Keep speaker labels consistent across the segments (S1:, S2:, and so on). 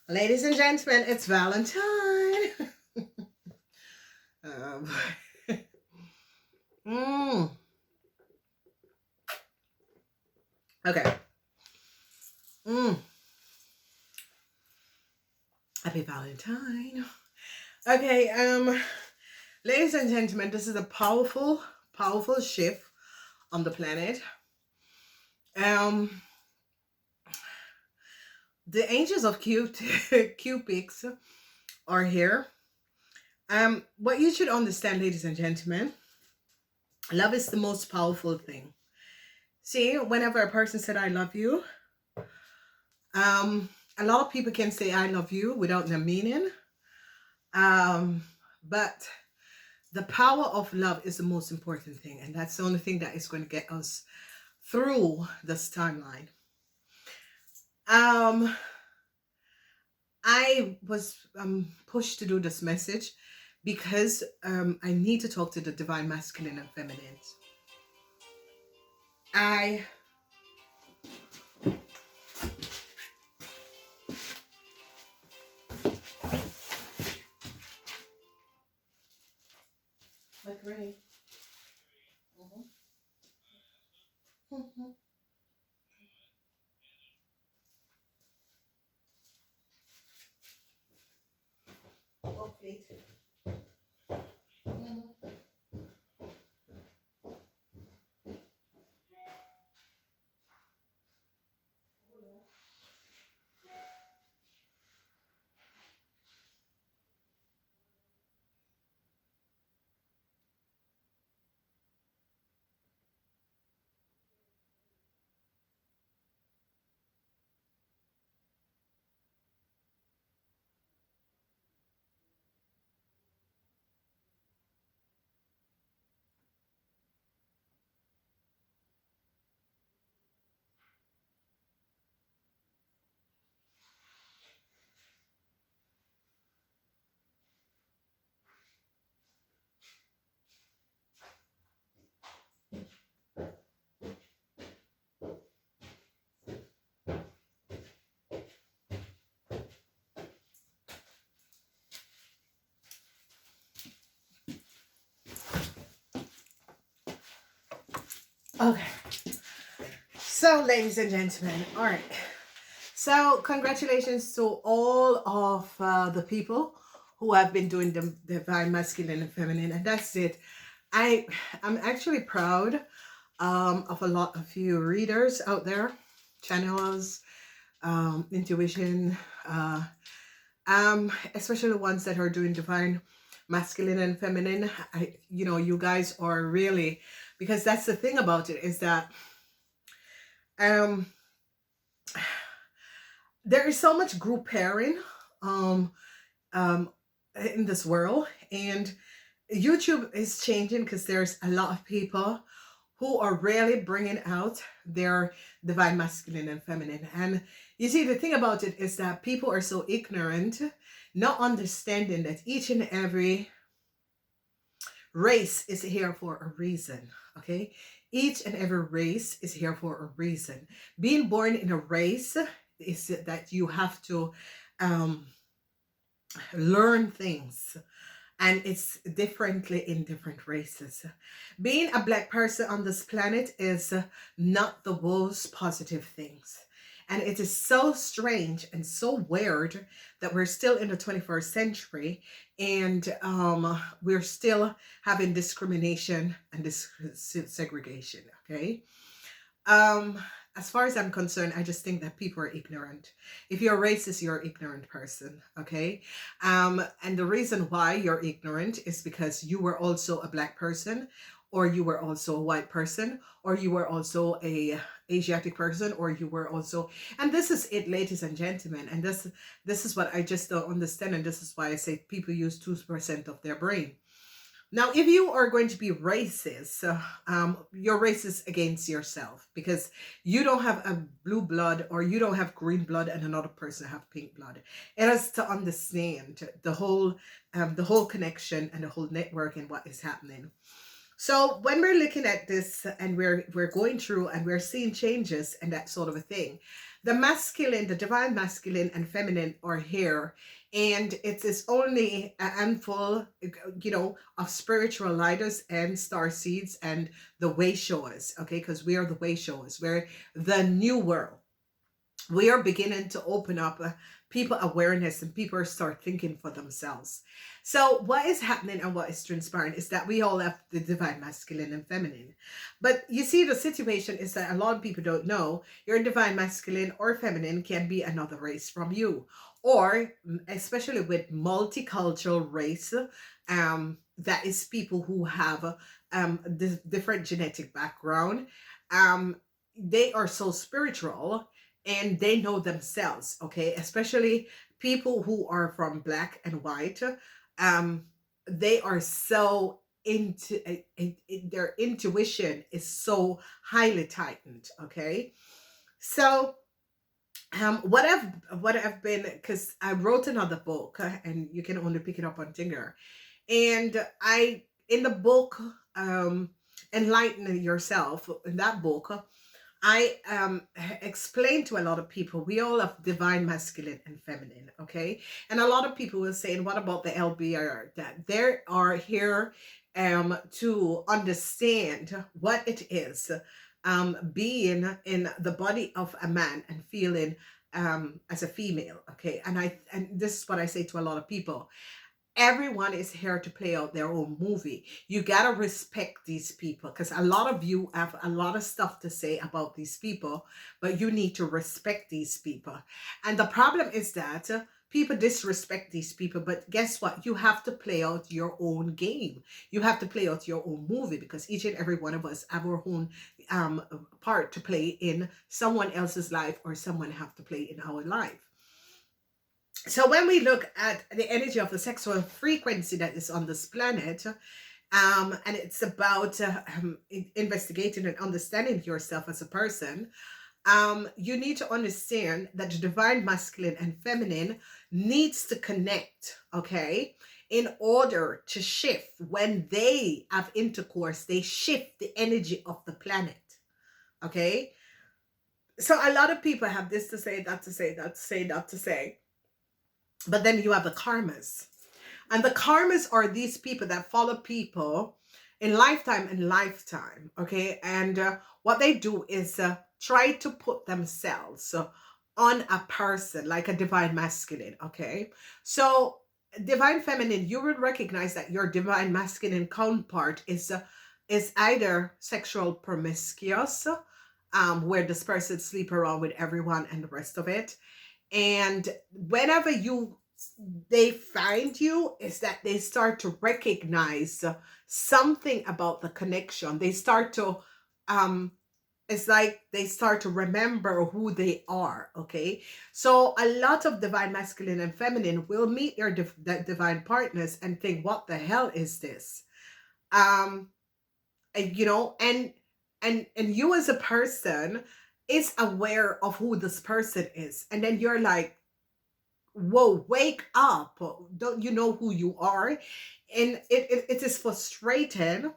S1: Ladies and gentlemen, it's Valentine. um, mm, okay. Mm, happy Valentine. Okay, ladies and gentlemen, this is a powerful, powerful shift on the planet. Um, the angels of Cupids are here. What you should understand, ladies and gentlemen, love is the most powerful thing. See, whenever a person said I love you, um, a lot of people can say I love you without the meaning. Um, but the power of love is the most important thing, and that's the only thing that is going to get us through this timeline. Um, I was pushed to do this message because I need to talk to the divine masculine and feminine. I like rain. Mhm. Oh, please. Mhm. Okay. So, ladies and gentlemen, all right. So, congratulations to all of the people who have been doing the divine masculine and feminine, and that's it. I'm actually proud of a lot of you readers out there, channels, intuition, uh, especially the ones that are doing divine masculine and feminine. You guys are really, because that's the thing about it is that um there is so much group pairing um um in this world, and YouTube is changing because there's a lot of people who are really bringing out their divine masculine and feminine. And you see, the thing about it is that people are so ignorant, not understanding that each and every race is here for a reason. Okay, each and every race is here for a reason. Being born in a race is that you have to um learn things, and it's differently in different races. Being a black person on this planet is not the most positive things. And it is so strange and so weird that we're still in the 21st century, and we're still having discrimination and segregation. Okay. Um, as far as I'm concerned, I just think that people are ignorant. If you're racist, you're an ignorant person, okay? And the reason why you're ignorant is because you were also a black person, or you were also a white person, or you were also a Asiatic person, or you were also, and this is it, ladies and gentlemen, and this is what I just don't understand, and this is why I say people use 2% of their brain. Now, if you are going to be racist, you're racist against yourself because you don't have a blue blood or you don't have green blood and another person have pink blood. It is to understand the whole connection and the whole network and what is happening. So when we're looking at this and we're going through and we're seeing changes and that sort of a thing, The masculine, the divine masculine and feminine are here, and it is only a handful, of spiritual lighters and star seeds and the way showers, okay? Because we are the way showers. We're the new world. We are beginning to open up people awareness, and people start thinking for themselves. So what is happening and what is transpiring is that we all have the divine masculine and feminine. But you see, the situation is that a lot of people don't know your divine masculine or feminine can be another race from you, or especially with multicultural race, that is people who have different genetic background. um they are so spiritual, and they know themselves, okay? Especially people who are from black and white. um they are so into their intuition is so highly tightened, okay? So what I've been, because I wrote another book, and you can only pick it up on Tinger. And I, in the book, Enlighten Yourself, in that book, I explain to a lot of people we all have divine masculine and feminine, okay? And a lot of people will say, and what about the LBR? That they are here to understand what it is being in the body of a man and feeling as a female, okay? And this is what I say to a lot of people. Everyone is here to play out their own movie. You gotta respect these people, because a lot of you have a lot of stuff to say about these people, but you need to respect these people. And the problem is that people disrespect these people, but guess what? You have to play out your own game. You have to play out your own movie, because each and every one of us have our own part to play in someone else's life, or someone have to play in our life. So when we look at the energy of the sexual frequency that is on this planet, and it's about investigating and understanding yourself as a person, you need to understand that the divine masculine and feminine needs to connect, okay? In order to shift, when they have intercourse, they shift the energy of the planet, okay? So a lot of people have this to say, that to say, that to say, that to say. But then you have the karmas. And the karmas are these people that follow people in lifetime and lifetime, okay? And what they do is try to put themselves on a person, like a divine masculine, okay? So divine feminine, you will recognize that your divine masculine counterpart is either sexual promiscuous, where this person sleep around with everyone and the rest of it. And whenever they find you, is that they start to recognize something about the connection. They start to it's like they start to remember who they are, okay? So a lot of divine masculine and feminine will meet their divine partners and think, what the hell is this? And, and you as a person is aware of who this person is, and then you're like, whoa, wake up, don't you know who you are? And it is frustrating.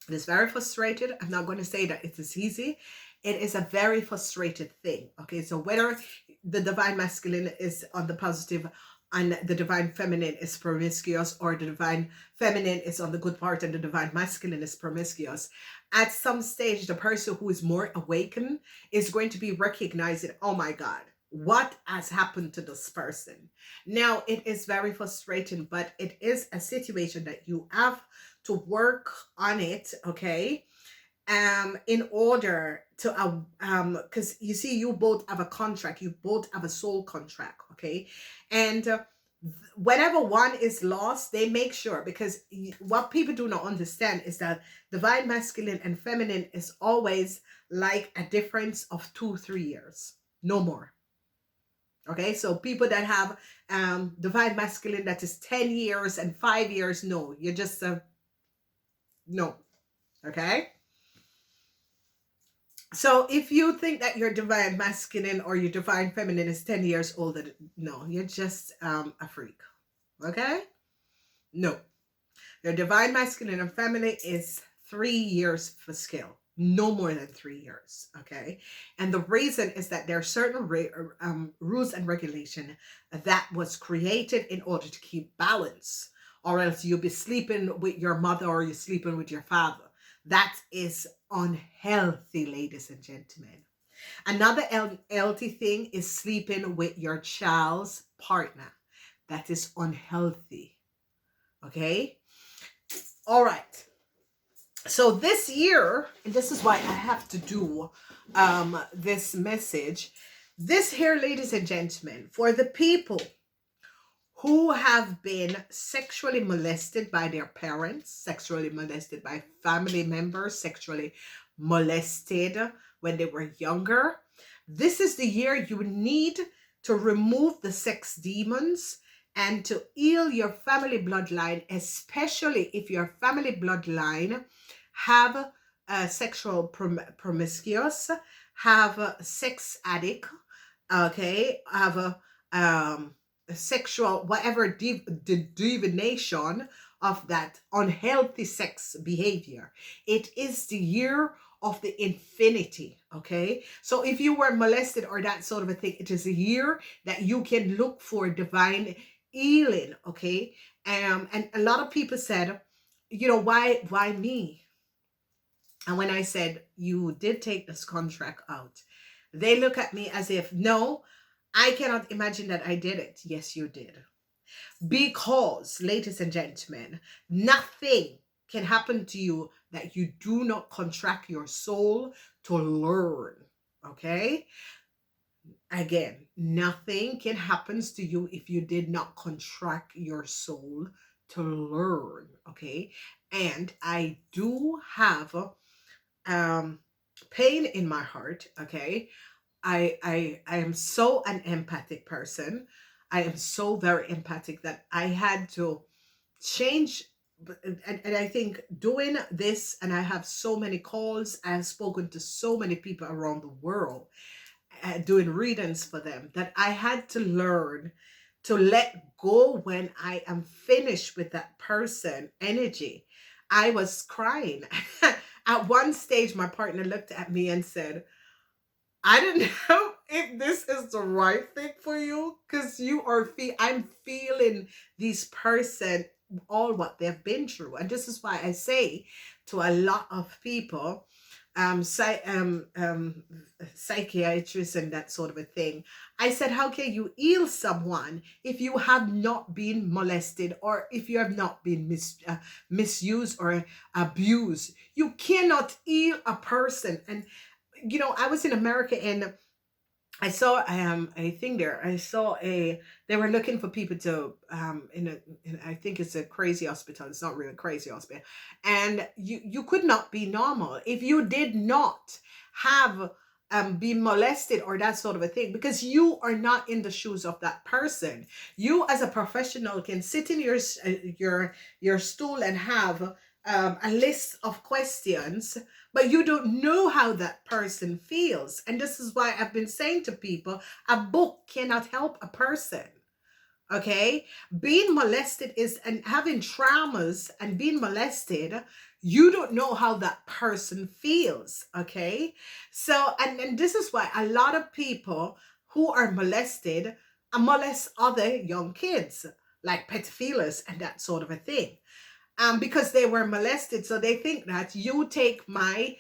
S1: It is very frustrated. I'm not going to say that it is easy. It is a very frustrated thing, okay? So whether the divine masculine is on the positive and the divine feminine is promiscuous, or the divine feminine is on the good part and the divine masculine is promiscuous, at some stage the person who is more awakened is going to be recognizing, oh my God, what has happened to this person? Now, it is very frustrating, but it is a situation that you have to work on it, okay? In order to because you see, you both have a contract, you both have a soul contract, okay? And whenever one is lost, they make sure, because what people do not understand is that divine masculine and feminine is always like a difference of 2-3 years, no more. Okay, so people that have divine masculine that is 10 years and 5 years, no, you're just no. Okay, so if you think that your divine masculine or your divine feminine is 10 years older, no, you're just a freak. Okay, no, your divine masculine and feminine is 3 years for skill. no more than 3 years. Okay. And the reason is that there are certain rules and regulation that was created in order to keep balance, or else you'll be sleeping with your mother or you're sleeping with your father. That is unhealthy, ladies and gentlemen. Another healthy thing is sleeping with your child's partner. That is unhealthy. Okay. All right. So this year, and this is why I have to do this message. This here, ladies and gentlemen, for the people who have been sexually molested by their parents, sexually molested by family members, sexually molested when they were younger. This is the year you need to remove the sex demons and to heal your family bloodline, especially if your family bloodline have sexual promiscuous, have a sex addict, okay, have a sexual whatever divination of that unhealthy sex behavior. It is the year of the infinity. Okay, so if you were molested or that sort of a thing, it is a year that you can look for divine healing. Okay, and a lot of people said, you know, why me? And when I said, you did take this contract out, they look at me as if, no, I cannot imagine that I did it. Yes, you did. Because, ladies and gentlemen, nothing can happen to you that you do not contract your soul to learn. Okay? Again, nothing can happen to you if you did not contract your soul to learn. Okay? And I do have pain in my heart. Okay, I am so an empathic person. I am so very empathic that I had to change. And I think doing this, and I have so many calls, I have spoken to so many people around the world, doing readings for them, that I had to learn to let go when I am finished with that person energy. I was crying. At one stage, my partner looked at me and said, I don't know if this is the right thing for you, because I'm feeling this person, all what they've been through. And this is why I say to a lot of people, psychiatrists and that sort of a thing, I said, how can you heal someone if you have not been molested, or if you have not been misused or abused? You cannot heal a person. And you know, I was in America and I saw a thing there. I saw a they were looking for people to in I think it's a crazy hospital. It's not really a crazy hospital. And you could not be normal if you did not have been molested or that sort of a thing, because you are not in the shoes of that person. You as a professional can sit in your stool and have a list of questions, but you don't know how that person feels. And this is why I've been saying to people, a book cannot help a person. Okay, being molested is, and having traumas and being molested, you don't know how that person feels. Okay, so and this is why a lot of people who are molested molest other young kids, like pedophiles and that sort of a thing, because they were molested. So they think that you take my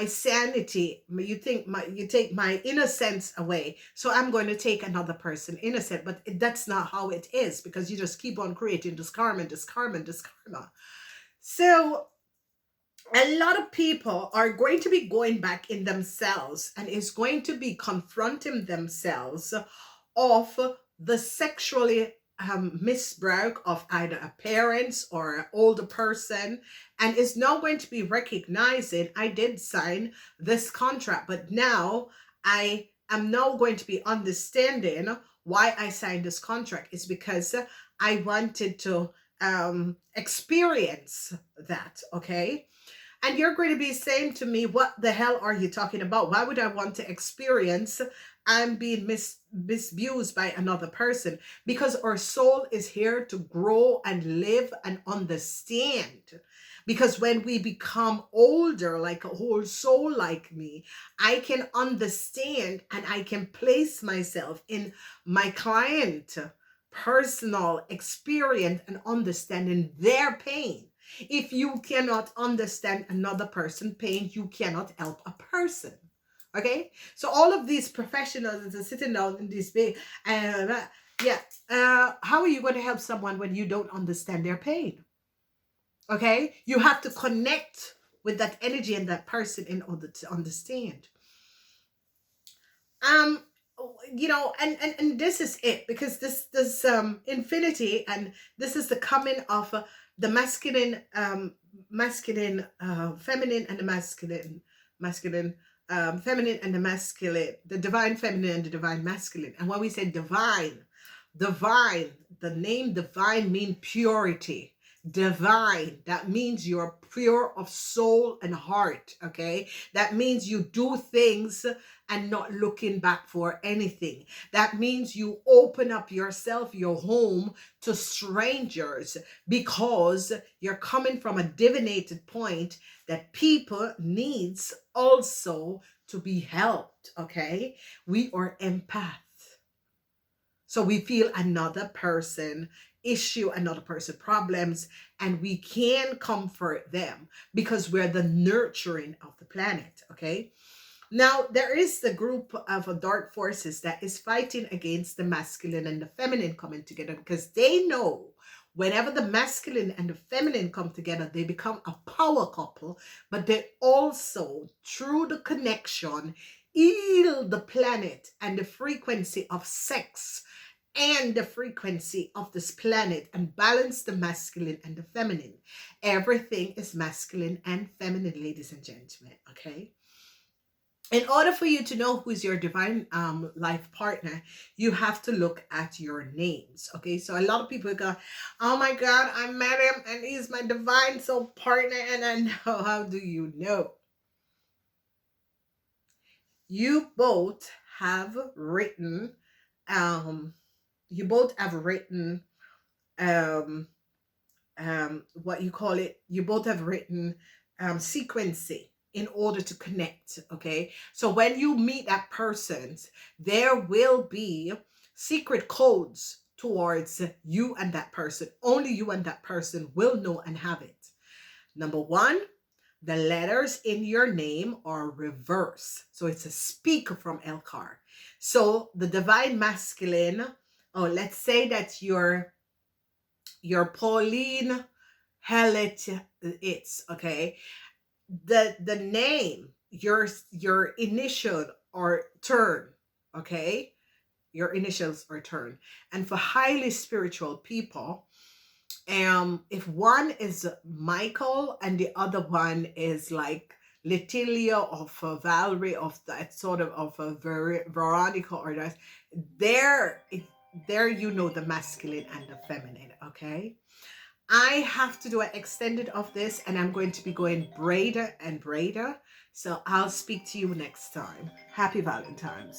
S1: sanity, you take my innocence away, so I'm going to take another person innocent. But that's not how it is, because you just keep on creating this karma, this karma, this karma. So a lot of people are going to be going back in themselves and is going to be confronting themselves of the sexually misbroke of either a parent or an older person, and is now going to be recognizing, I did sign this contract, but now I am now going to be understanding why I signed this contract is because I wanted to experience that. Okay, and you're going to be saying to me, what the hell are you talking about? Why would I want to experience I'm being misused by another person, because our soul is here to grow and live and understand. Because when we become older, like a whole soul like me, I can understand and I can place myself in my client personal experience and understanding their pain. If you cannot understand another person's pain, you cannot help a person. Okay, so all of these professionals that are sitting down in this big, uh, yeah, how are you going to help someone when you don't understand their pain? Okay, you have to connect with that energy and that person in order to understand. um and this is it, because this infinity, and this is the coming of the masculine, feminine, and the masculine, feminine and the masculine, the divine feminine and the divine masculine. And when we say divine, the name divine mean purity. Divine, that means you're pure of soul and heart. Okay, that means you do things and not looking back for anything. That means you open up yourself, your home, to strangers, because you're coming from a divinated point that people needs also to be helped. Okay, we are empaths. So we feel another person issue, another person problems, and we can comfort them because we're the nurturing of the planet. Okay, now, there is the group of dark forces that is fighting against the masculine and the feminine coming together, because they know whenever the masculine and the feminine come together, they become a power couple, but they also, through the connection, heal the planet and the frequency of sex and the frequency of this planet, and balance the masculine and the feminine. Everything is masculine and feminine, ladies and gentlemen. Okay, in order for you to know who is your divine life partner, you have to look at your names. Okay, so a lot of people go, oh my god, I met him and he's my divine soul partner, and I know. How do you know? You both have written, um you both have written, um what you call it, you both have written sequencing in order to connect. Okay, so when you meet that person, there will be secret codes towards you and that person. Only you and that person will know and have it. Number one, the letters in your name are reverse, so it's a speaker from Elcar. So the divine masculine, oh, let's say that you're Pauline Hellet, it's okay. The name, your initial or turn, okay? Your initials or turn. And for highly spiritual people, if one is Michael and the other one is like Letilia of Valerie, of that sort of a Veronica, or that, there there you know the masculine and the feminine. Okay, I have to do an extended of this, and I'm going to be going braider and braider. So I'll speak to you next time. Happy Valentine's.